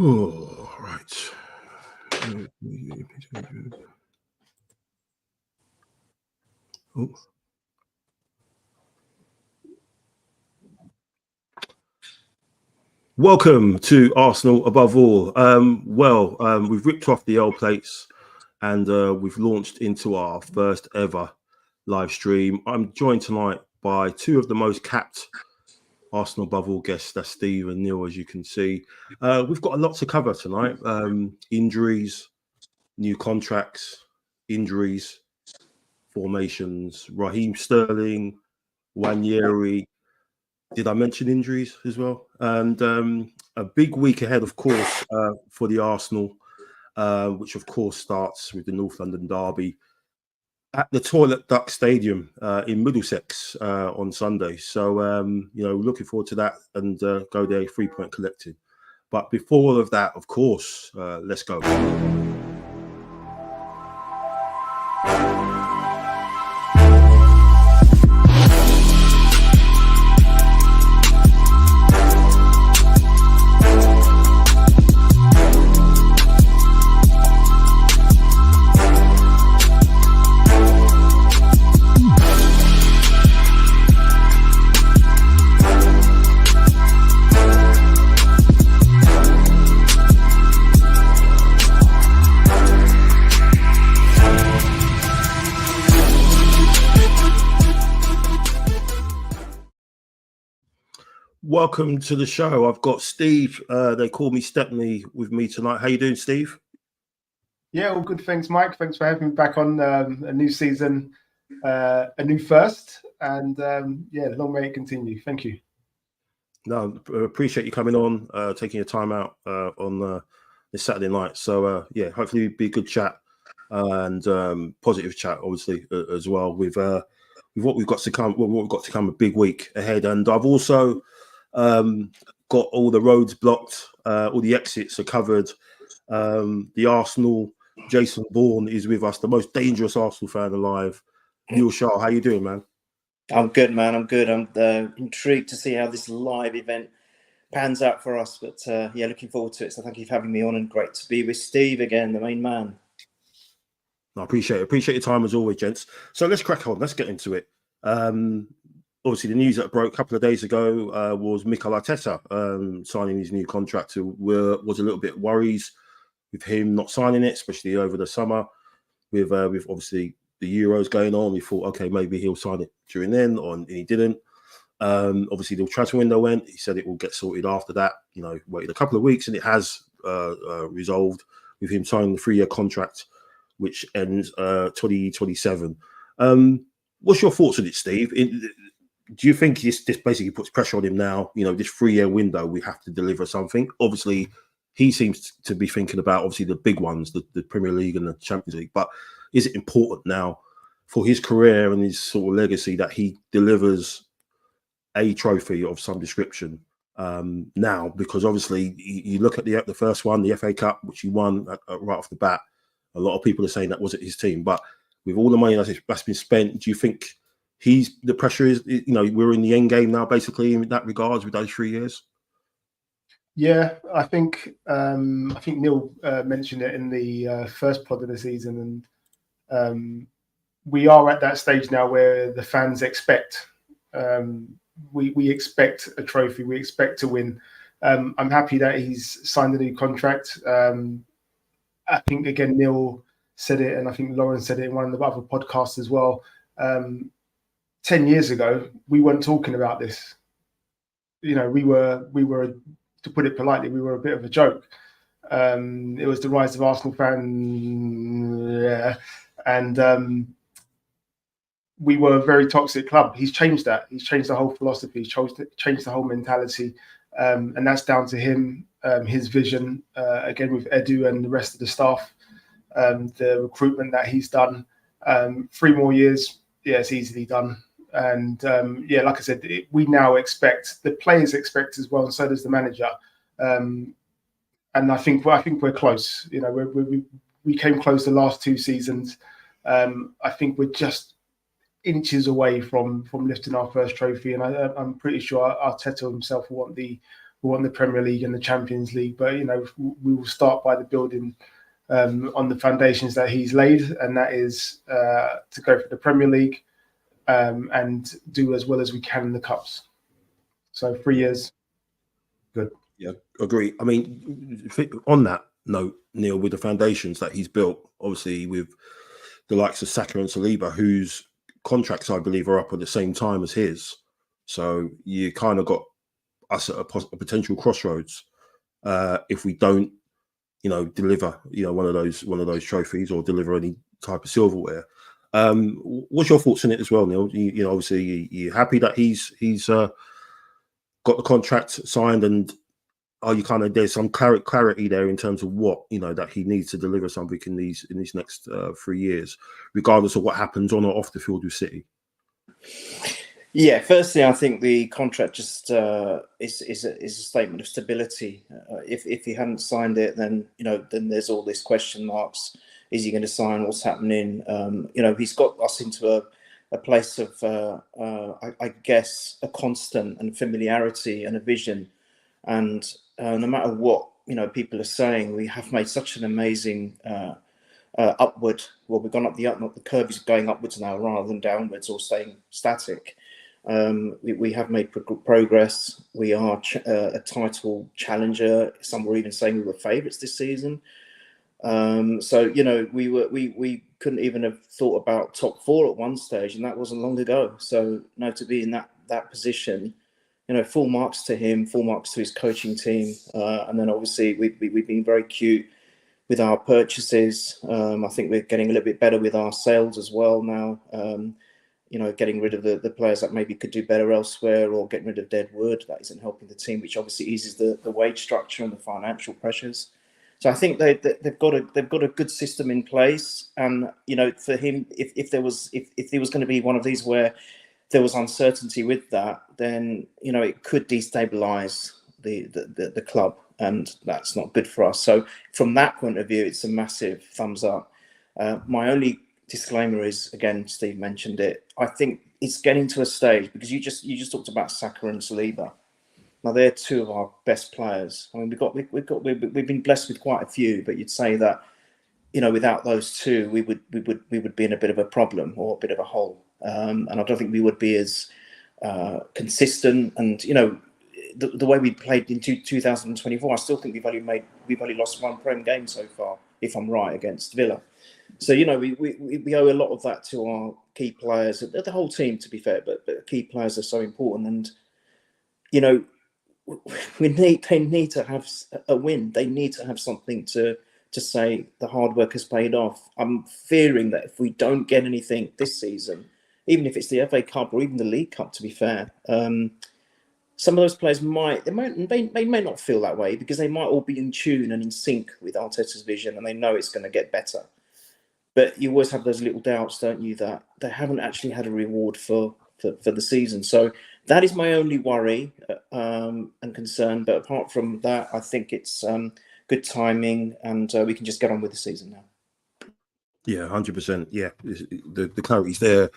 Oh, right. Oh. Welcome to Arsenal Above All. We've ripped off the old plates and we've launched into our first ever live stream. I'm joined tonight by two of the most capped Arsenal Above All guests. That's Steve and Neil, as you can see. We've got a lot to cover tonight. Injuries, new contracts, injuries, formations, Raheem Sterling, Wanyeri. Did I mention injuries as well? And a big week ahead, of course, for the Arsenal, which of course starts with the North London derby at the Toilet Duck Stadium in Middlesex on Sunday. So, looking forward to that and go there 3-point collecting. But before all of that, of course, let's go. Welcome to the show. I've got Steve. They call me Stepney with me tonight. How you doing, Steve? Yeah, all good. Thanks, Mike. Thanks for having me back on a new season, a new first, and long may it continue. Thank you. No, appreciate you coming on, taking your time out on this Saturday night. So hopefully it'll be a good chat and positive chat, obviously as well with what we've got to come. What we've got to come a big week ahead, and I've also got all the roads blocked, all the exits are covered. The Arsenal, Jason Bourne is with us, the most dangerous Arsenal fan alive. Neil Shaw, how you doing, man? I'm good, man. I'm good. I'm intrigued to see how this live event pans out for us. But looking forward to it. So thank you for having me on, and great to be with Steve again, the main man. I appreciate it. Appreciate your time as always, gents. So let's crack on. Let's get into it. Obviously, the news that broke a couple of days ago was Mikel Arteta signing his new contract. Was a little bit worries with him not signing it, especially over the summer. With obviously the Euros going on, we thought, okay, maybe he'll sign it during then, and he didn't. Obviously, the transfer window went. He said it will get sorted after that. Waited a couple of weeks, and it has resolved with him signing the 3-year contract, which ends 2027. What's your thoughts on it, Steve? Do you think this basically puts pressure on him now? This 3-year window, we have to deliver something. Obviously, he seems to be thinking about obviously the big ones, the Premier League and the Champions League. But is it important now for his career and his sort of legacy that he delivers a trophy of some description now? Because obviously, you look at the first one, the FA Cup, which he won right off the bat. A lot of people are saying that wasn't his team, but with all the money that's been spent, do you think the pressure is, we're in the end game now, basically, in that regards with those 3 years? Yeah, I think Neil mentioned it in the first pod of the season, and we are at that stage now where the fans expect. We expect a trophy. We expect to win. I'm happy that he's signed a new contract. I think, again, Neil said it, and I think Lauren said it in one of the other podcasts as well. 10 years ago, we weren't talking about this. We were, to put it politely, we were a bit of a joke. It was the rise of Arsenal fan, and we were a very toxic club. He's changed that. He's changed the whole philosophy. He's changed the whole mentality, and that's down to him, his vision, again with Edu and the rest of the staff, the recruitment that he's done. 3 more years, it's easily done. And like I said, we now expect, the players expect as well, and so does the manager. And I think we're close. We came close the last 2 seasons. I think we're just inches away from lifting our first trophy, and I'm pretty sure Arteta himself will want the we want the Premier League and the Champions League. But we will start by the building on the foundations that he's laid, and that is to go for the Premier League and do as well as we can in the cups. So 3 years, good. Yeah, agree. I mean, on that note, Neil, with the foundations that he's built, obviously with the likes of Saka and Saliba, whose contracts I believe are up at the same time as his, so you kind of got us at a potential crossroads if we don't, deliver, one of those trophies or deliver any type of silverware. What's your thoughts on it as well, Neil? Obviously, you happy that he's got the contract signed, and are you kind of there's some clarity there in terms of what that he needs to deliver something in these next 3 years, regardless of what happens on or off the field with City? Yeah, firstly, I think the contract just is a statement of stability. If he hadn't signed it, then then there's all these question marks. Is he going to sign? What's happening? He's got us into a place of, I guess, a constant and familiarity and a vision. And no matter what people are saying, we have made such an amazing upward. Well, we've gone up the curve is going upwards now rather than downwards or staying static. We have made progress. We are a title challenger. Some were even saying we were favourites this season. So we couldn't even have thought about top 4 at one stage, and that wasn't long ago. So to be in that position, full marks to him, full marks to his coaching team, and then obviously we've been very cute with our purchases. I think we're getting a little bit better with our sales as well now. Getting rid of the players that maybe could do better elsewhere, or getting rid of dead wood that isn't helping the team, which obviously eases the wage structure and the financial pressures. So I think they've got a good system in place, and for him, if there was going to be one of these where there was uncertainty with that, then it could destabilise the club, and that's not good for us. So from that point of view, it's a massive thumbs up. My only disclaimer is, again, Steve mentioned it, I think it's getting to a stage, because you just talked about Saka and Saliba. Now they're 2 of our best players. I mean, we've been blessed with quite a few, but you'd say that without those 2, we would be in a bit of a problem or a bit of a hole, and I don't think we would be as consistent. And the way we played in 2024, I still think we've only lost 1 Prem game so far, if I'm right, against Villa. So we owe a lot of that to our key players, the whole team, to be fair, but key players are so important, and they need to have a win. They need to have something to say the hard work has paid off. I'm fearing that if we don't get anything this season, even if it's the FA Cup or even the League Cup, to be fair, some of those players may not feel that way, because they might all be in tune and in sync with Arteta's vision, and they know it's going to get better. But you always have those little doubts, don't you, that they haven't actually had a reward for the season. So that is my only worry and concern. But apart from that, I think it's good timing, and we can just get on with the season now. Yeah, 100%. Yeah, the clarity's there.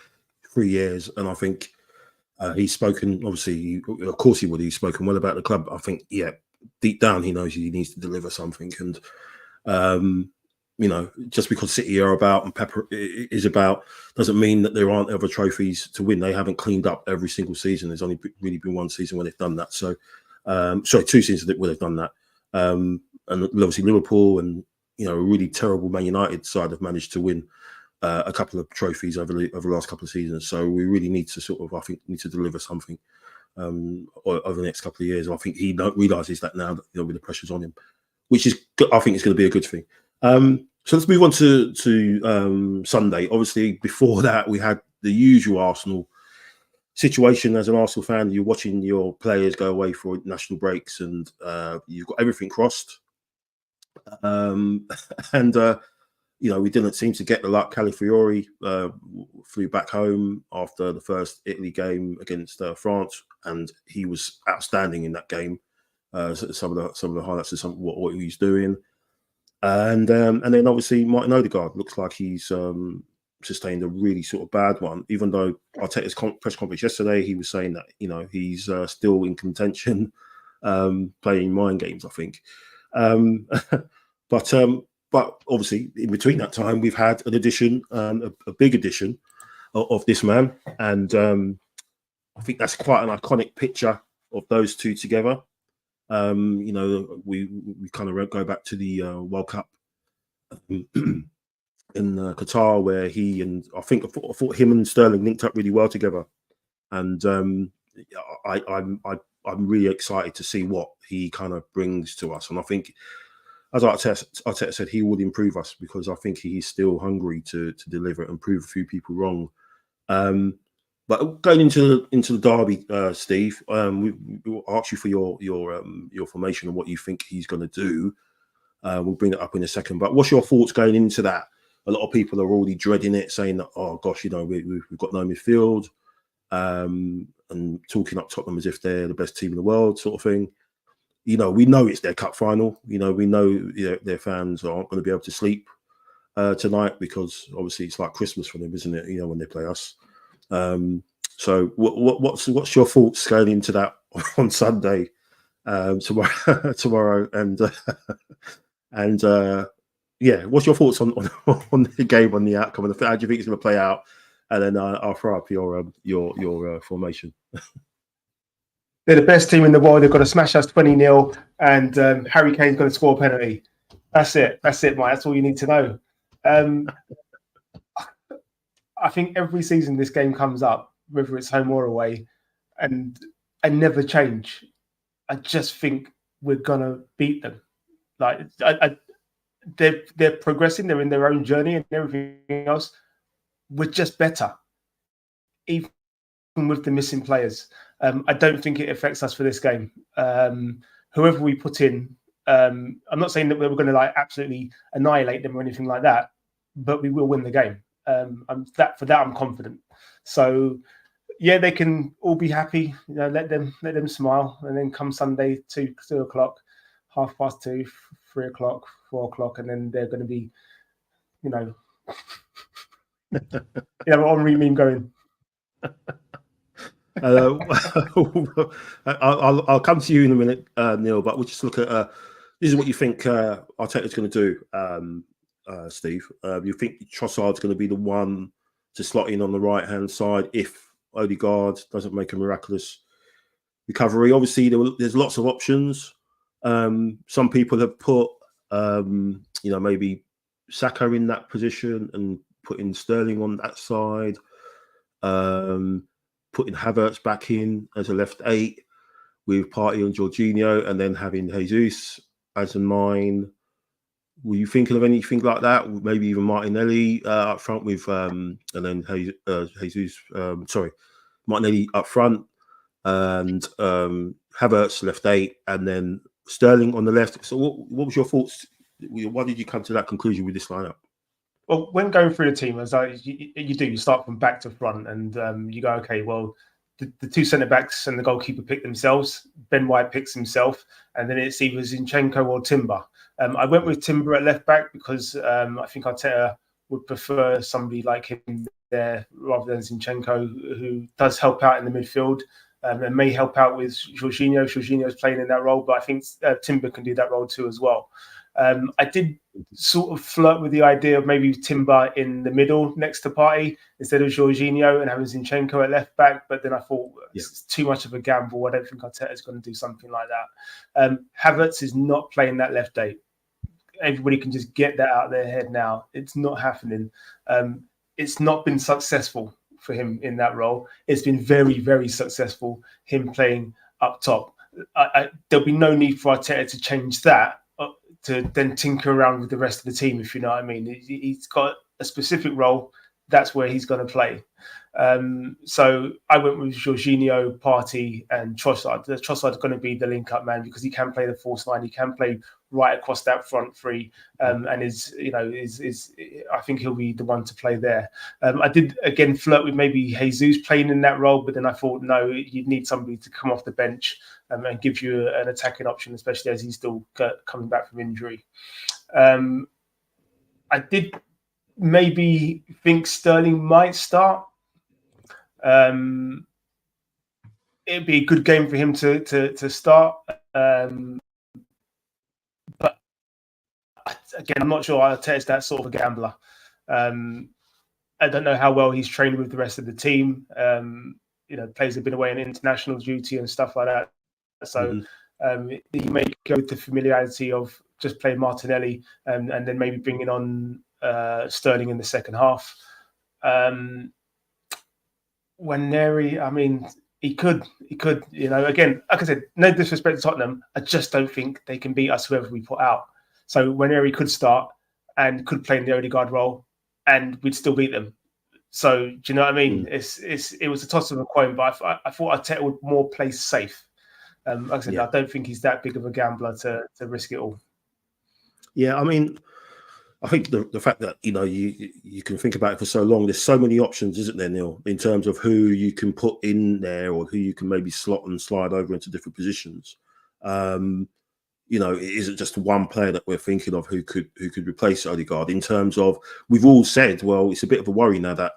3 years, and I think he's spoken. Obviously, of course, he would. He's spoken well about the club. I think, deep down, he knows he needs to deliver something, and just because City are about and Pepper is about doesn't mean that there aren't other trophies to win. They haven't cleaned up every single season. There's only really been 1 season where they've done that. So, 2 seasons where they've done that. And obviously Liverpool and a really terrible Man United side have managed to win a couple of trophies over the last couple of seasons. So we really need to need to deliver something over the next couple of years. And I think he realises that now that with the pressures on him, which is I think it's going to be a good thing. So let's move on to Sunday. Obviously, before that, we had the usual Arsenal situation. As an Arsenal fan, you're watching your players go away for national breaks, and you've got everything crossed. We didn't seem to get the luck. Calafiori flew back home after the first Italy game against France, and he was outstanding in that game. Some of the highlights of what he's doing. And then obviously Martin Odegaard looks like he's sustained a really sort of bad one. Even though Arteta's press conference yesterday, he was saying that he's still in contention playing mind games, I think. But obviously, in between that time, we've had an addition, a big addition of this man, and I think that's quite an iconic picture of those two together. We kind of go back to the World Cup in Qatar, where he and I thought him and Sterling linked up really well together, and I'm really excited to see what he kind of brings to us. And I think, as Arteta said, he would improve us, because I think he's still hungry to deliver and prove a few people wrong. But going into the derby, Steve, we'll ask you for your formation and what you think he's going to do. We'll bring it up in a second. But what's your thoughts going into that? A lot of people are already dreading it, saying that, oh gosh, we've got no midfield, and talking up Tottenham as if they're the best team in the world, sort of thing. We know it's their cup final. We know their fans aren't going to be able to sleep tonight, because obviously it's like Christmas for them, isn't it? When they play us. So what's your thoughts going into that on Sunday, tomorrow, and what's your thoughts on the game, on the outcome, and how do you think it's going to play out? And then I'll throw up your formation. They're the best team in the world. They've got to smash us 20-0, and Harry Kane's going to score a penalty. That's it, Mike. That's all you need to know. I think every season this game comes up, whether it's home or away, and I never change. I just think we're gonna beat them. Like they're progressing. They're in their own journey and everything else. We're just better, even with the missing players. I don't think it affects us for this game. Whoever we put in, I'm not saying that we're going to absolutely annihilate them or anything like that, but we will win the game. I'm confident. So yeah, they can all be happy. Let them smile, and then come Sunday 2 o'clock, 2:30, 3 o'clock, 4 o'clock, and then they're going to be, Henri meme going. I'll come to you in a minute, Neil. But we'll just look at this is what you think Arteta's going to do, Steve. You think Trossard's going to be the one to slot in on the right hand side if Odegaard doesn't make a miraculous recovery? Obviously, there's lots of options. Some people have put, maybe Saka in that position and putting Sterling on that side. Putting Havertz back in as a left 8 with Partey and Jorginho, and then having Jesus as a 9. Were you thinking of anything like that? Maybe even Martinelli up front with, and then Martinelli up front, and Havertz left 8, and then Sterling on the left. So, what was your thoughts? Why did you come to that conclusion with this lineup? Well, when going through the team, as you start from back to front, and you go, okay, well, the two centre backs and the goalkeeper pick themselves. Ben White picks himself, and then it's either Zinchenko or Timber. I went with Timber at left back because I think Arteta would prefer somebody like him there rather than Zinchenko, who does help out in the midfield and may help out with Jorginho. Jorginho's playing in that role, but I think Timber can do that role too as well. I did sort of flirt with the idea of maybe Timber in the middle next to Partey instead of Jorginho and having Zinchenko at left back, but then I thought it's too much of a gamble. I don't think Arteta's going to do something like that. Havertz is not playing that left 8. Everybody can just get that out of their head now. It's not happening. It's not been successful for him in that role. It's been very, very successful, him playing up top. There'll be no need for Arteta to change that, to then tinker around with the rest of the team, if you know what I mean. He's got a specific role. That's where he's going to play. So I went with Jorginho, Partey, and Trossard. Trossard's going to be the link-up man because he can play the false 9. He can play right across that front 3, and I think he'll be the one to play there. I did again flirt with maybe Jesus playing in that role, but then I thought no, you'd need somebody to come off the bench and give you an attacking option, especially as he's still coming back from injury. I did maybe think Sterling might start. It'd be a good game for him to start. But again, I'm not sure Arteta's that sort of a gambler. I don't know how well he's trained with the rest of the team. Players have been away on international duty and stuff like that. So he may go with the familiarity of just playing Martinelli and then maybe bringing on Sterling in the second half. Nwaneri, I mean, he could, again, like I said, no disrespect to Tottenham. I just don't think they can beat us, whoever we put out. So Nwaneri could start and could play in the Odegaard role and we'd still beat them. So do you know what I mean? It was a toss of a coin, but I thought Arteta would more play safe. Like I said, I don't think he's that big of a gambler to risk it all. Yeah, I mean, I think the fact that you can think about it for so long. There's so many options, isn't there, Neil, in terms of who you can put in there or who you can maybe slot and slide over into different positions. It isn't just one player that we're thinking of who could replace Odegaard. In terms of, we've all said, well, it's a bit of a worry now that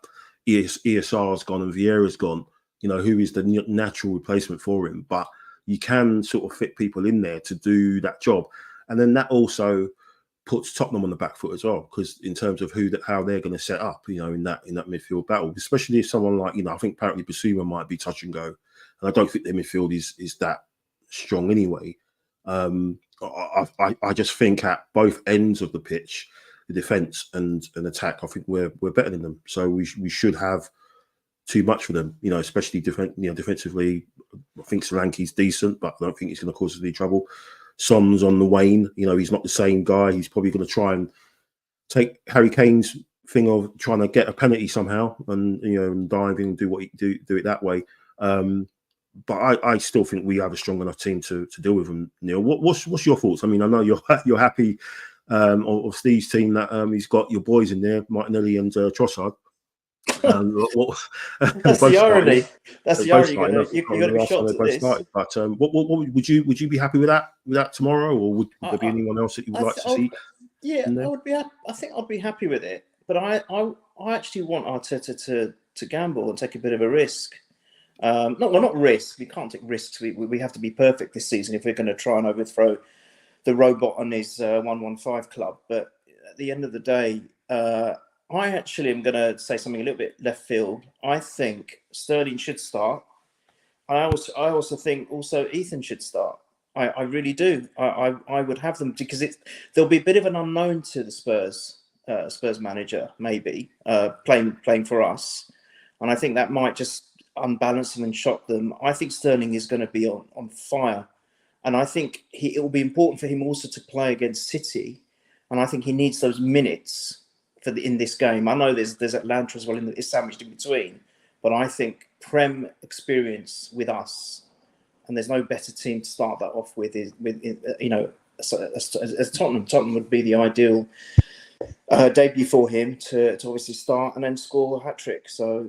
ESR's gone and Vieira's gone. Who is the natural replacement for him? But you can sort of fit people in there to do that job, and then that also puts Tottenham on the back foot as well, because in terms of how they're going to set up, in that midfield battle, especially if someone like I think apparently Basuma might be touch and go, and I don't think their midfield is that strong anyway. I just think at both ends of the pitch, the defence and attack, I think we're better than them. So we should have too much for them, especially defensively. I think Solanke's decent, but I don't think he's going to cause us any trouble. Son's on the wane. He's not the same guy. He's probably going to try and take Harry Kane's thing of trying to get a penalty somehow and dive in and do it that way. But I still think we have a strong enough team to deal with them. Neil, what's your thoughts? I mean, I know you're happy of Steve's team that he's got your boys in there, Martinelli and Trossard. That's the irony. That's the irony. You've got to be shocked at this. But what would you be happy with that tomorrow, or would there be anyone else that you would like to see? Yeah, I would be. I think I'd be happy with it. But I actually want Arteta to gamble and take a bit of a risk. Not risk. We can't take risks. We have to be perfect this season if we're going to try and overthrow the robot on his 115 club. But at the end of the day, I actually am going to say something a little bit left field. I think Sterling should start. I also think Ethan should start. I really do. I would have them because there'll be a bit of an unknown to the Spurs manager maybe playing for us, and I think that might just unbalance them and shock them. I think Sterling is going to be on fire, and I think it will be important for him also to play against City, and I think he needs those minutes in this game. I know there's Atlanta as well it's sandwiched in between, but I think Prem experience with us, and there's no better team to start that off with as Tottenham. Tottenham would be the ideal debut for him to obviously start and then score a hat-trick. So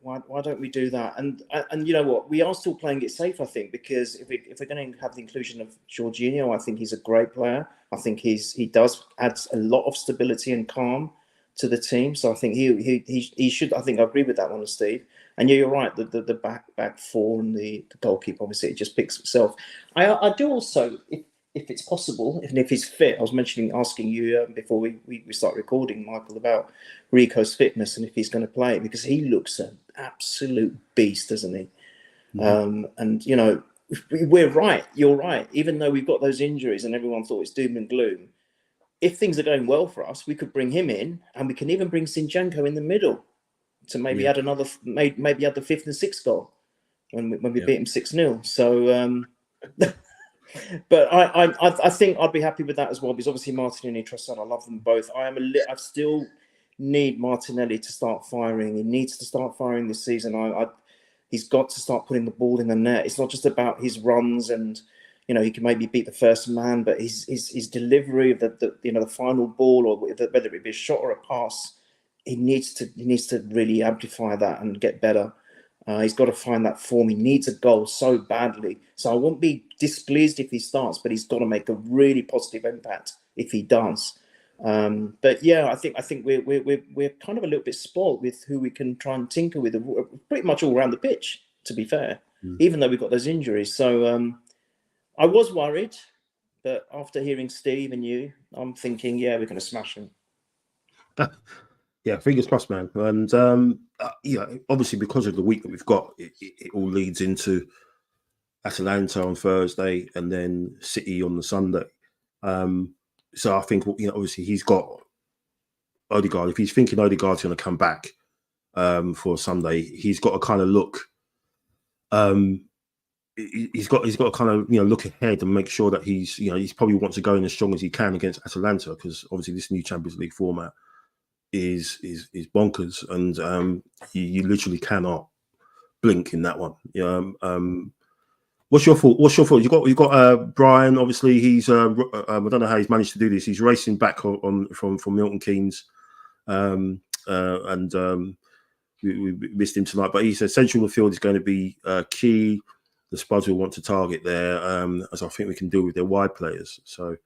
why don't we do that? And you know what, we are still playing it safe, I think, because if we're going to have the inclusion of Jorginho, I think he's a great player. I think he does add a lot of stability and calm to the team. So I think he should. I think I agree with that one, Steve. And you're right. The back four and the goalkeeper, obviously, it just picks itself. I do also, if it's possible, and if he's fit. I was asking you before we start recording, Michael, about Rico's fitness and if he's going to play, because he looks an absolute beast, doesn't he? Mm-hmm. And we're right. You're right. Even though we've got those injuries and everyone thought it's doom and gloom, if things are going well for us, we could bring him in, and we can even bring Zinchenko in the middle to maybe add another, maybe add the fifth and sixth goal when we beat him 6-0. So, but I think I'd be happy with that as well, because obviously Martinelli and Trossard, I love them both. I still need Martinelli to start firing. He needs to start firing this season. He's got to start putting the ball in the net. It's not just about his runs and, he can maybe beat the first man, but his delivery of the final ball, or whether it be a shot or a pass, he needs to really amplify that and get better. He's got to find that form. He needs a goal so badly. So I won't be displeased if he starts, but he's got to make a really positive impact if he does. But yeah, I think we're kind of a little bit spoiled with who we can try and tinker with, pretty much all around the pitch, to be fair, even though we've got those injuries. So I was worried, but after hearing Steve and you, I'm thinking, yeah, we're going to smash them. Yeah, fingers crossed, man. And obviously because of the week that we've got, it all leads into Atalanta on Thursday and then City on the Sunday. So I think obviously he's got Odegaard. If he's thinking Odegaard's going to come back for Sunday, he's got to kind of look. He's got to kind of look ahead and make sure that he's probably wants to go in as strong as he can against Atalanta, because obviously this new Champions League format is bonkers, and you literally cannot blink in that one. What's your thought? You got Brian. Obviously, he's I don't know how he's managed to do this. He's racing back from Milton Keynes, and we missed him tonight. But he said central midfield is going to be key. The Spuds will want to target there, as I think we can do with their wide players. So,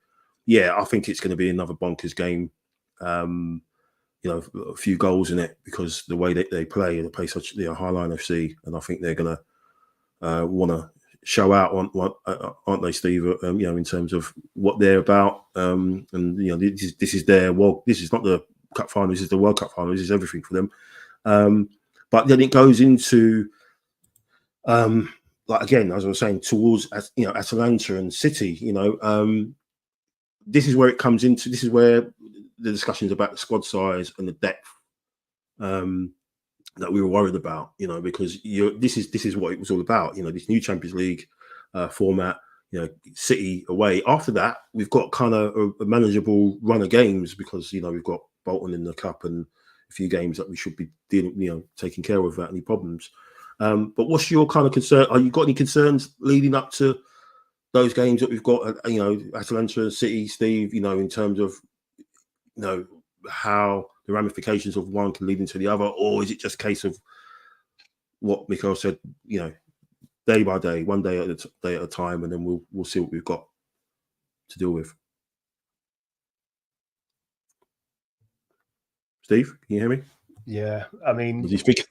yeah, I think it's going to be another bonkers game. A few goals in it, because the way they play such Highline FC, and I think they're going to want to show out, aren't they, Steve? In terms of what they're about, and this is their this is not the Cup final, this is the World Cup final. This is everything for them. But then it goes into again, as I was saying, towards Atalanta and City. This is where it comes into. This is where the discussions about the squad size and the depth that we were worried about. Because this is what it was all about. This new Champions League format. City away. After that, we've got kind of a manageable run of games, because we've got Bolton in the cup and a few games that we should be dealing, taking care of without any problems. But what's your kind of concern? Are you got any concerns leading up to those games that we've got? Atalanta, City, Steve. In terms of how the ramifications of one can lead into the other, or is it just a case of what Mikel said? Day by day, one day at a time, and then we'll see what we've got to deal with. Steve, can you hear me? Yeah, I mean, Did you speak?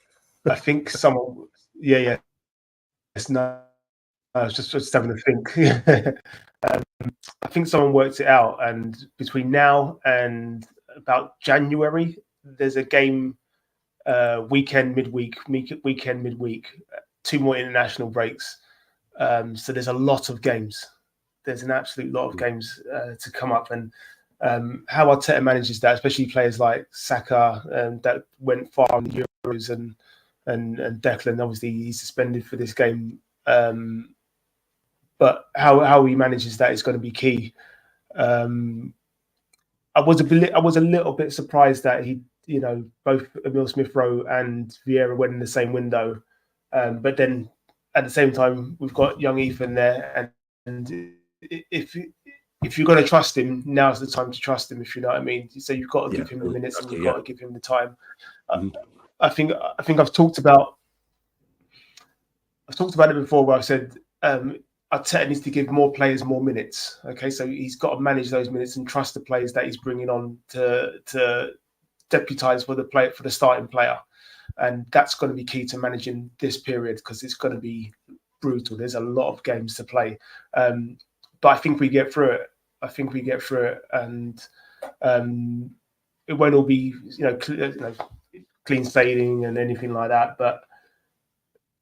I think someone. Yeah. It's not. I was just having a think. I think someone worked it out, and between now and about January, there's a game weekend midweek, 2 more international breaks. So there's a lot of games. There's an absolute lot of games to come up, and how Arteta manages that, especially players like Saka that went far in the Euros, and Declan, obviously he's suspended for this game. But how he manages that is going to be key. I was a little bit surprised that he, both Emile Smith-Rowe and Vieira went in the same window. But then at the same time, we've got young Ethan there, and if you're going to trust him, now's the time to trust him. If you know what I mean. So you've got to give him the minutes, and you've got to give him the time. I think I've talked about it before, where I said Arteta needs to give more players more minutes. Okay, so he's got to manage those minutes and trust the players that he's bringing on to deputise for the starting player, and that's going to be key to managing this period, because it's going to be brutal. There's a lot of games to play, but I think we get through it. And it won't all be clean sailing and anything like that, but.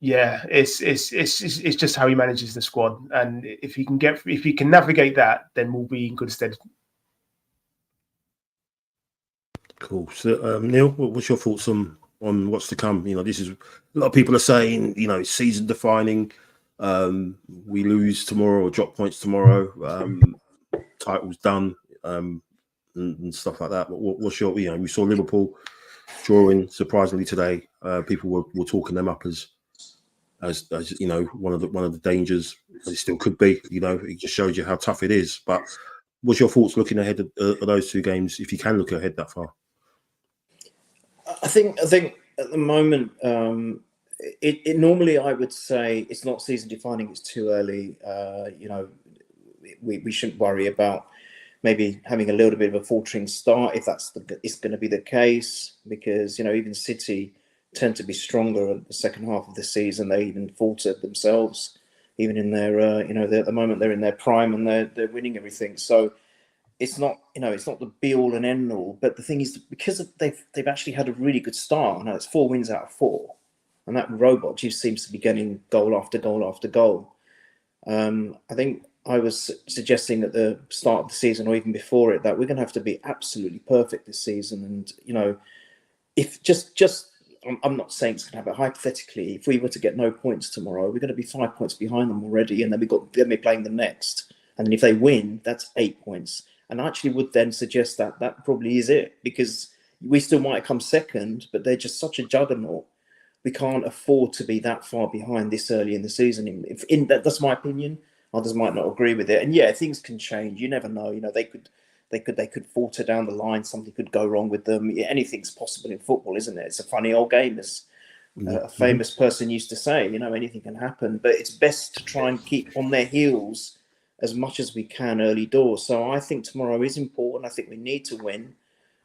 Yeah, it's just how he manages the squad, and if he can navigate that, then we'll be in good stead. Cool. So, Neil, what's your thoughts on what's to come? This is a lot of people are saying, it's season defining. We lose tomorrow or drop points tomorrow. Title's done, and stuff like that. But what's your? We saw Liverpool drawing surprisingly today. People were talking them up as one of the dangers. It still could be. It just shows you how tough it is. But what's your thoughts looking ahead at those two games, if you can look ahead that far? I think at the moment, it normally, I would say, it's not season defining. It's too early. We shouldn't worry about maybe having a little bit of a faltering start, if it's going to be the case, because even City tend to be stronger at the second half of the season. They even faltered themselves even in their, at the moment they're in their prime and they're winning everything. So it's not, it's not the be all and end all. But the thing is, because they've actually had a really good start. Now it's 4 wins out of 4, and that robot just seems to be getting goal after goal after goal. I think I was suggesting at the start of the season, or even before it, that we're going to have to be absolutely perfect this season. And if I'm not saying it's going to happen. Hypothetically, if we were to get no points tomorrow, we're going to be 5 points behind them already, and then we're playing them next. And then if they win, that's 8 points. And I actually would then suggest that probably is it, because we still might come second, but they're just such a juggernaut. We can't afford to be that far behind this early in the season. That's my opinion. Others might not agree with it. And yeah, things can change. You never know. They could falter down the line. Something could go wrong with them. Yeah, anything's possible in football, isn't it? It's a funny old game, as a famous person used to say. Anything can happen. But it's best to try and keep on their heels as much as we can early doors. So I think tomorrow is important. I think we need to win.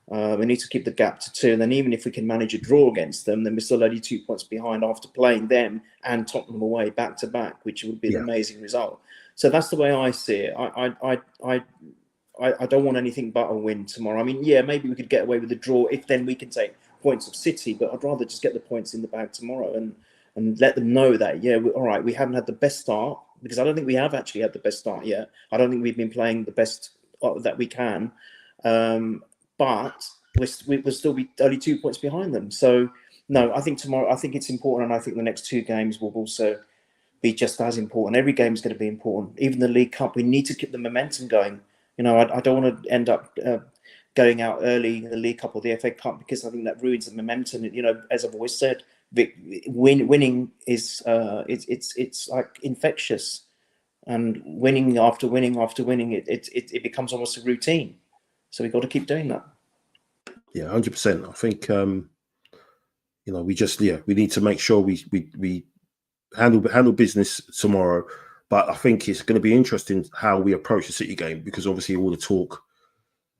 We need to keep the gap to 2. And then even if we can manage a draw against them, then we're still only 2 points behind after playing them and Tottenham away back to back, which would be an amazing result. So that's the way I see it. I don't want anything but a win tomorrow. I mean, yeah, maybe we could get away with a draw if then we can take points of City, but I'd rather just get the points in the bag tomorrow and let them know that, all right, we haven't had the best start, because I don't think we have actually had the best start yet. I don't think we've been playing the best that we can. But we'll still be only 2 points behind them. So, no, I think tomorrow, I think it's important. And I think the next 2 games will also be just as important. Every game is going to be important. Even the League Cup, we need to keep the momentum going. I don't want to end up going out early in the League Cup or the FA Cup, because I think that ruins the momentum. As I've always said, winning is it's like infectious, and winning after winning after winning, it becomes almost a routine. So we've got to keep doing that. Yeah, 100%. I think we need to make sure we handle business tomorrow. But I think it's going to be interesting how we approach the City game, because obviously all the talk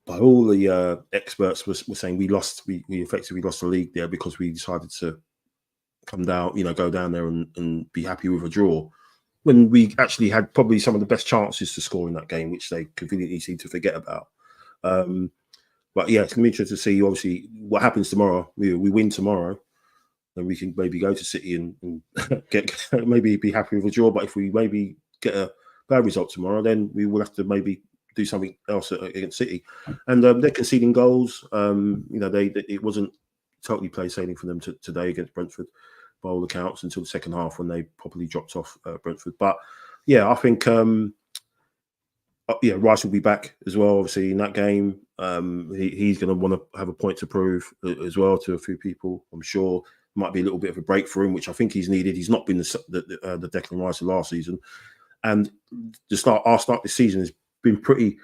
by all the experts was saying we effectively lost the league there because we decided to come down, go down there and be happy with a draw, when we actually had probably some of the best chances to score in that game, which they conveniently seem to forget about. But yeah, it's going to be interesting to see, obviously, what happens tomorrow. We win tomorrow, then we can maybe go to City and get maybe be happy with a draw. But if we maybe get a bad result tomorrow, then we will have to maybe do something else against City. And they're conceding goals. It wasn't totally plain sailing for them today against Brentford, by all accounts, until the second half when they properly dropped off Brentford. But yeah, I think Rice will be back as well, obviously, in that game. He's going to want to have a point to prove as well to a few people. I'm sure might be a little bit of a break for him, which I think he's needed. He's not been the Declan Rice of last season, and our start this season has been pretty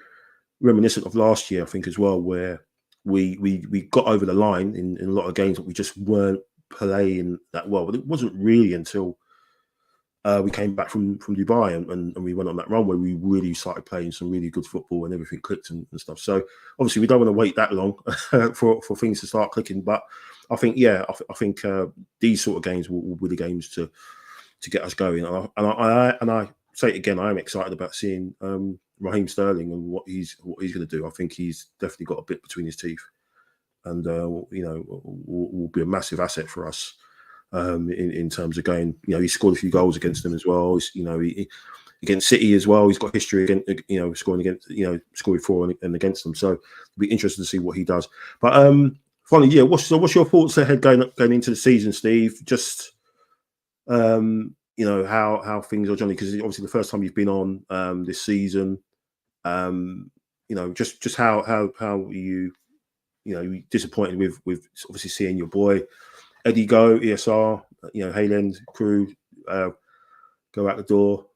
reminiscent of last year, I think, as well, where we got over the line in a lot of games that we just weren't playing that well. But it wasn't really until we came back from Dubai and we went on that run where we really started playing some really good football and everything clicked and stuff. So obviously we don't want to wait that long for things to start clicking. But I think, I think these sort of games will be the games to get us going. And I say it again, I am excited about seeing Raheem Sterling and what he's going to do. I think he's definitely got a bit between his teeth, and will be a massive asset for us. In terms of going, he scored a few goals against them as well. He, against City as well. He's got history against, scoring against, scoring for and against them. So it'll be interesting to see what he does. But finally, what's your thoughts ahead going into the season, Steve? Just how things are, Johnny, because obviously the first time you've been on this season. Just how you disappointed with obviously seeing your boy Eddie go, ESR, Hayland crew go out the door.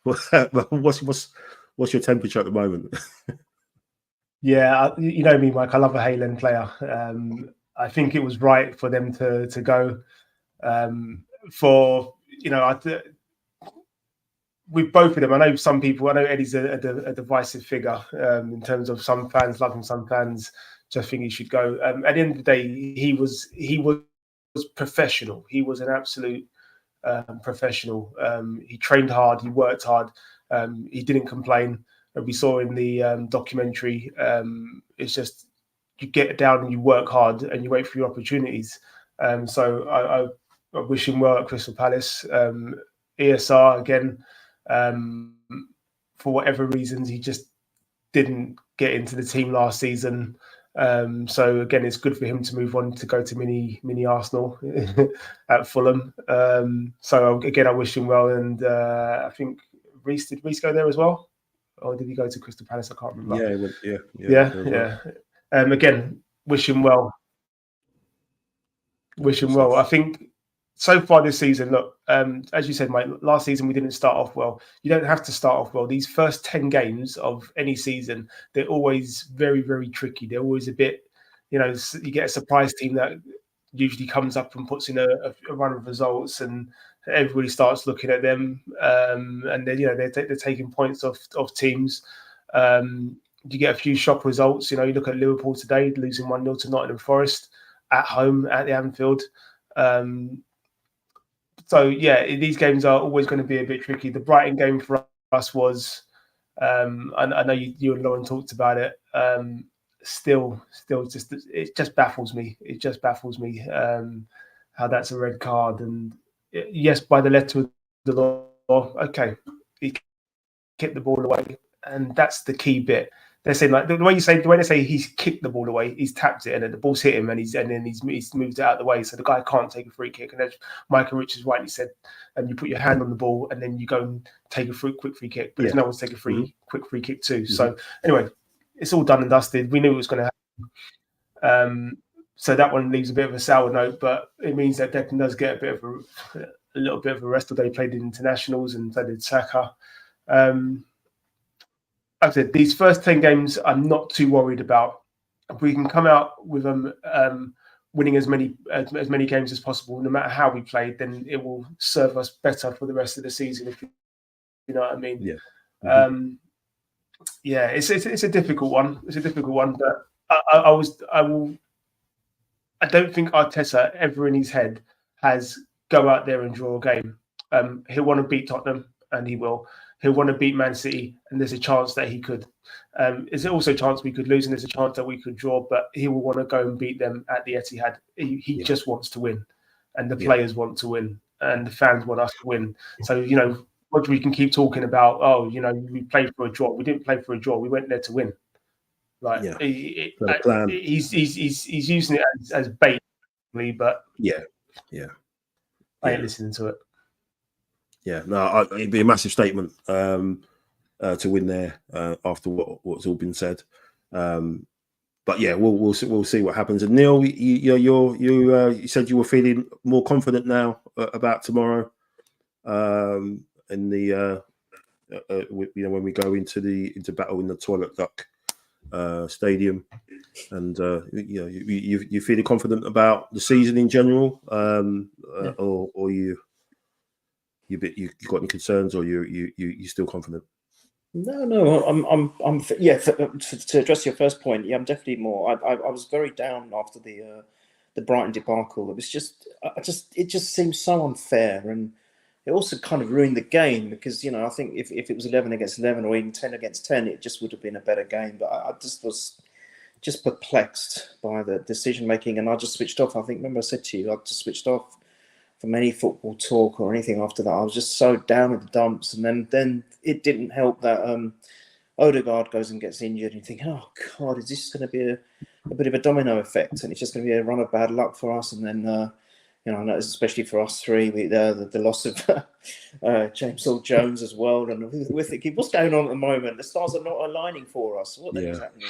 What's your temperature at the moment? Yeah, you know me, Mike. I love a Hayland player. I think it was right for them to go. With both of them, I know Eddie's a divisive figure in terms of some fans love him, some fans just think he should go. At the end of the day, he was professional. He was an absolute professional. He trained hard, he worked hard, he didn't complain. And we saw in the documentary, it's just you get down and you work hard and you wait for your opportunities. So I wish him well at Crystal Palace. ESR again, for whatever reasons, he just didn't get into the team last season. So again, it's good for him to move on to go to mini Arsenal at Fulham. So again, I wish him well, and I think did Reece go there as well, or did he go to Crystal Palace? I can't remember. Yeah. Again, wish him well. Wish him well. I think so far this season, look, as you said, Mike, last season we didn't start off well. You don't have to start off well. These first 10 games of any season, they're always very, very tricky. They're always a bit, you get a surprise team that usually comes up and puts in a run of results, and everybody starts looking at them. And then, they're taking points off teams. You get a few shock results. You look at Liverpool today, losing 1-0 to Nottingham Forest at home at the Anfield. So yeah, these games are always going to be a bit tricky. The Brighton game for us was, I know you and Lauren talked about it. Still, it just baffles me. It just baffles me how that's a red card. And yes, by the letter of the law, okay, he kicked the ball away, and that's the key bit. They're saying the way they say he's kicked the ball away, he's tapped it, and then the ball's hit him, and then he's moved it out of the way, so the guy can't take a free kick. And as Michael Richards rightly said, and you put your hand on the ball, and then you go and take a quick free kick, but there's no one to take a quick free kick too. So anyway, it's all done and dusted. We knew it was going to happen. So that one leaves a bit of a sour note, but it means that Declan does get a little bit of a rest. They played in internationals, and so did Saka. Like I said, these first 10 games, I'm not too worried about. If we can come out with them winning as many games as possible, no matter how we played, then it will serve us better for the rest of the season. If you know what I mean. Yeah. Yeah. It's a difficult one. It's a difficult one, but I don't think Arteta ever in his head has go out there and draw a game. He'll want to beat Tottenham, and he will. He'll want to beat Man City, and there's a chance that he could. There's also a chance we could lose, and there's a chance that we could draw, but he will want to go and beat them at the Etihad. He just wants to win, and the players want to win, and the fans want us to win. So, what we can keep talking about, we played for a draw. We didn't play for a draw. We went there to win. He's using it as bait, but I ain't listening to it. Yeah, no, it'd be a massive statement to win there after what's all been said. But yeah, we'll see what happens. And Neil, you said you were feeling more confident now about tomorrow. In the when we go into battle in the Toilet Duck Stadium, and you feeling confident about the season in general, or you got any concerns, or you still confident? No, I'm to address your first point. Yeah, I'm definitely more. I was very down after the Brighton debacle. It just seemed so unfair, and it also kind of ruined the game, because I think if it was 11 against 11 or even 10 against 10, it just would have been a better game. But I just was perplexed by the decision making, and I just switched off. Remember I said to you, I just switched off from any football talk or anything after that. I was just so down in the dumps, and then it didn't help that Odegaard goes and gets injured, and you think, oh God, is this going to be a bit of a domino effect, and it's just going to be a run of bad luck for us? And then especially for us three, the loss of James Earl-Jones as well, and we're thinking, what's going on at the moment? The stars are not aligning for us. What the heck is happening?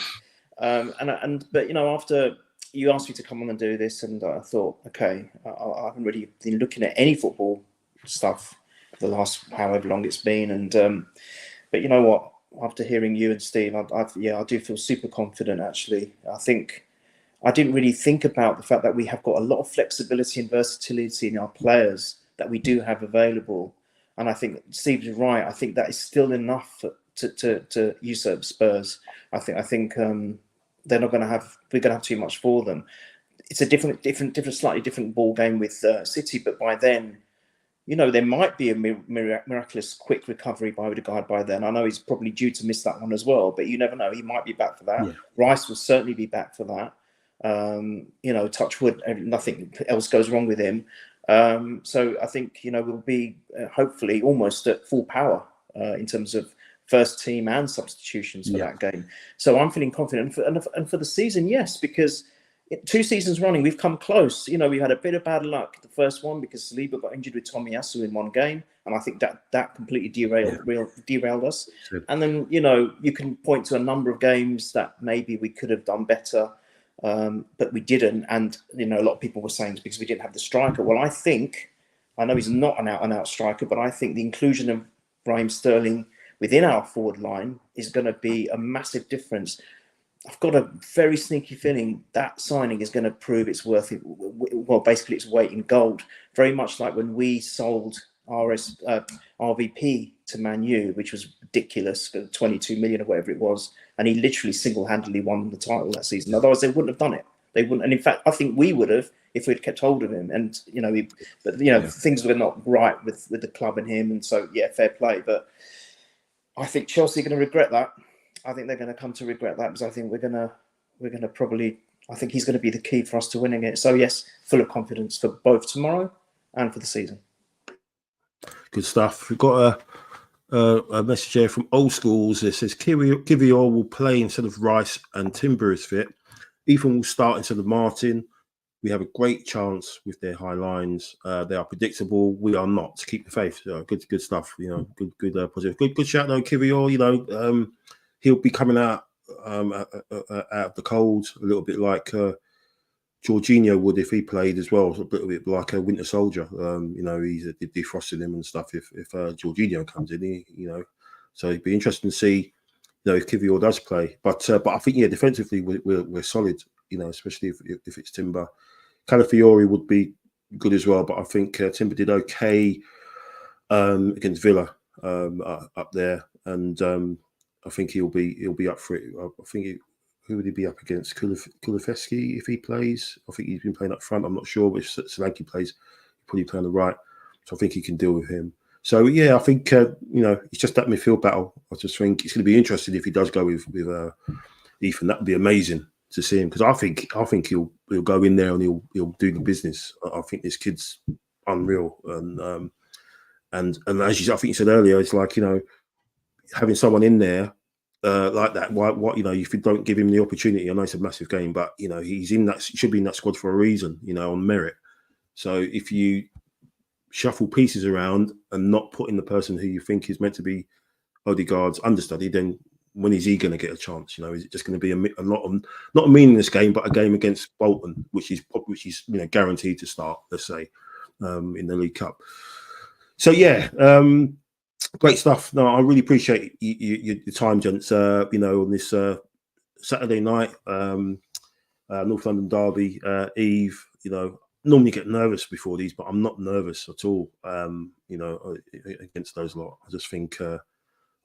But after you asked me to come on and do this, and I thought, okay, I haven't really been looking at any football stuff for the last however long it's been, and but you know what? After hearing you and Steve, I do feel super confident. Actually, I think I didn't really think about the fact that we have got a lot of flexibility and versatility in our players that we do have available, and I think Steve is right. I think that is still enough to usurp Spurs. I think. They're not going to have. We're going to have too much for them. It's a different, slightly different ball game with City. But by then, there might be a miraculous quick recovery by Odegaard by then. I know he's probably due to miss that one as well, but you never know. He might be back for that. Yeah. Rice will certainly be back for that. Touch wood, nothing else goes wrong with him. So I think, we'll be hopefully almost at full power in terms of first team and substitutions for that game. So I'm feeling confident. And for the season, yes, because 2 seasons running, we've come close. We had a bit of bad luck the first one because Saliba got injured with Tomiyasu in one game. And I think that completely derailed us. Sure. And then, you can point to a number of games that maybe we could have done better, but we didn't. And, a lot of people were saying it's because we didn't have the striker. Well, I know he's not an out-and-out striker, but I think the inclusion of Raheem Sterling within our forward line is going to be a massive difference. I've got a very sneaky feeling that signing is going to prove its worth. Well, basically, its weight in gold. Very much like when we sold RVP to Man U, which was ridiculous for 22 million or whatever it was, and he literally single-handedly won the title that season. Otherwise, they wouldn't have done it. They wouldn't, and in fact, I think we would have if we'd kept hold of him. And things were not right with the club and him, and so fair play. But I think Chelsea are going to regret that. I think they're going to come to regret that because I think we're going to probably. I think he's going to be the key for us to winning it. So yes, full of confidence for both tomorrow and for the season. Good stuff. We've got a message here from Old Schools. It says Kiwior will play instead of Rice and Timber is fit. Ethan will start instead of Martin. We have a great chance with their high lines. They are predictable. We are not. To keep the faith. Good stuff. Good positive. Good shout though, Kiwior. He'll be coming out of the cold a little bit like Jorginho would if he played as well. A little bit like a Winter Soldier. He's defrosting him and stuff. If Jorginho comes in, so it'd be interesting to see, if Kiwior does play. But I think defensively we're solid. Especially if it's Timber. Calafiori would be good as well, but I think Timber did okay against Villa up there, and I think he'll be up for it. I think who would he be up against? Kulifeski if he plays. I think he's been playing up front. I'm not sure, but if Solanke plays, he'll probably play on the right. So I think he can deal with him. So I think it's just that midfield battle. I just think it's going to be interesting if he does go with Ethan. That would be amazing to see him because I think he'll go in there and he'll do the business. I think this kid's unreal and as I think you said earlier, it's like having someone in there like that. What if you don't give him the opportunity, I know it's a massive game, but he's in that. Should be in that squad for a reason, on merit. So if you shuffle pieces around and not put in the person who you think is meant to be Odegaard's understudy, then when is he going to get a chance? Is it just going to be not a meaningless game, but a game against Bolton, which is guaranteed to start, let's say, in the League Cup. So great stuff. No, I really appreciate your time, gents. On this Saturday night, North London derby eve. Normally get nervous before these, but I'm not nervous at all. Against those lot, I just think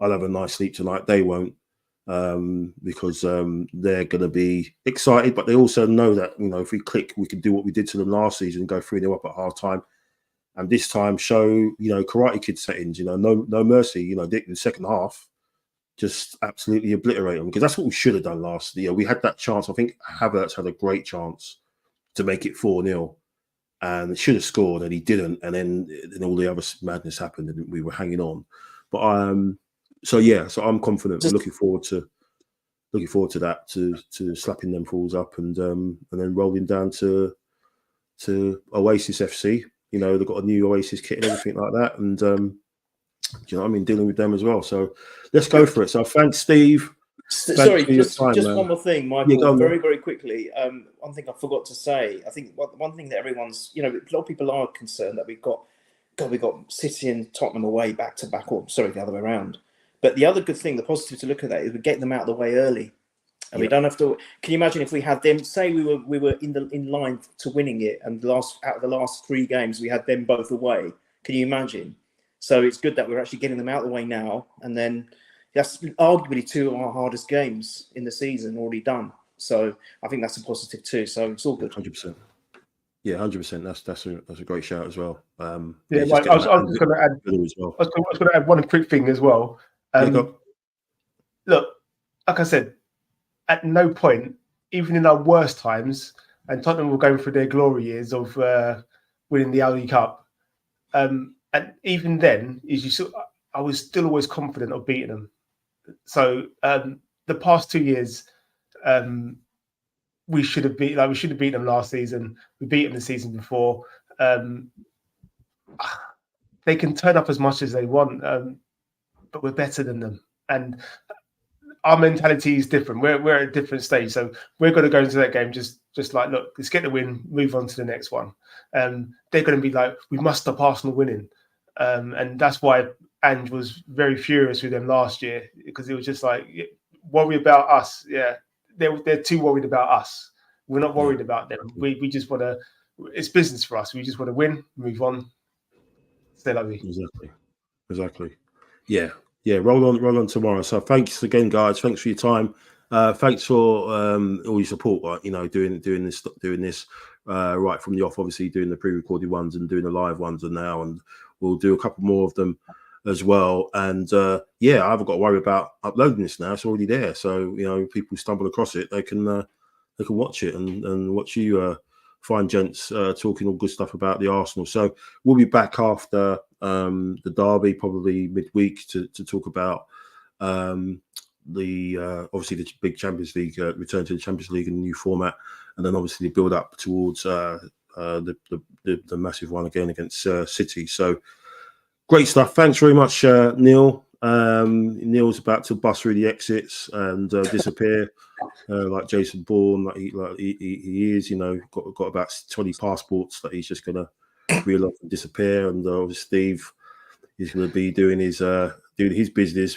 I'll have a nice sleep tonight. They won't, because they're going to be excited, but they also know that if we click, we can do what we did to them last season and go 3-0 up at half time. And this time show, Karate Kid settings, no mercy. The second half, just absolutely obliterate them because that's what we should have done last year. We had that chance. I think Havertz had a great chance to make it 4-0 and should have scored and he didn't. And then all the other madness happened and we were hanging on. But so I'm confident. I'm looking forward to that, to slapping them fools up and then rolling down to Oasis FC. They've got a new Oasis kit and everything like that. And, dealing with them as well. So let's go for it. So thanks, Steve. Sorry, just one more thing, Michael, very, very quickly. One thing I forgot to say, I think one thing that everyone's, a lot of people are concerned that we got City and Tottenham away back to back, or sorry, the other way around. But the other good thing, the positive to look at that is we get them out of the way early. And we don't have to. Can you imagine if we had them? Say we were in line to winning it, and out of the last 3 games we had them both away. Can you imagine? So it's good that we're actually getting them out of the way now, and then that's arguably 2 of our hardest games in the season already done. So I think that's a positive too. So it's all good. 100%. Yeah, 100%. That's a great shout as well. Yeah, just like, I was getting just going to add. that as well. I was going to add one quick thing as well. Go. Look, like I said, at no point, even in our worst times, and Tottenham were going through their glory years of winning the Audi Cup, and even then, I was still always confident of beating them. So the past 2 years, we should have beaten them last season. We beat them the season before. They can turn up as much as they want, but we're better than them, and our mentality is different. We're at a different stage, so we're going to go into that game just like, look, let's get the win, move on to the next one. They're going to be like, we must stop Arsenal winning, and that's why Ange was very furious with them last year, because it was just like, worry about us. Yeah, they're too worried about us. We're not worried about them. We just want to. It's business for us. We just want to win, move on. Stay like me. Exactly. Yeah. Roll on tomorrow. So thanks again, guys. Thanks for your time. Thanks for all your support. Right? Doing this right from the off. Obviously, doing the pre-recorded ones and doing the live ones, and now, and we'll do a couple more of them as well. And I haven't got to worry about uploading this now. It's already there. So people stumble across it, they can watch it and watch you fine gents talking all good stuff about the Arsenal. So we'll be back after the derby, probably midweek, to talk about obviously the big Champions League, return to the Champions League in the new format, and then obviously the build up towards the massive one again against City. So great stuff. Thanks very much, Neil. Neil's about to bust through the exits and disappear. Like Jason Bourne, like he is, got about 20 passports that he's just gonna reel off and disappear. And obviously Steve is gonna be doing his business,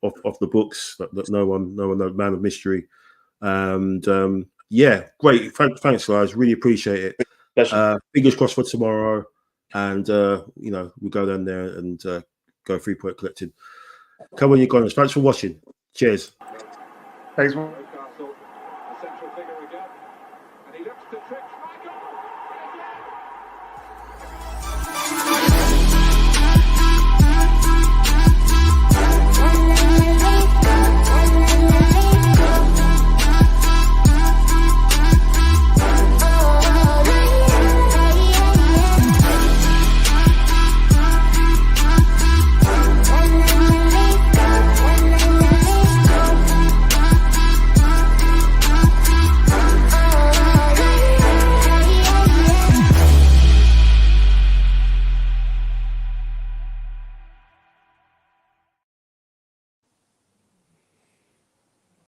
off the books that no one knows, man of mystery. And great. Thanks, guys. Really appreciate it. Fingers crossed for tomorrow, and we'll go down there and go 3 point collected. Come on, you guys. Thanks for watching. Cheers. Thanks. Central figure again, and he looks to trick.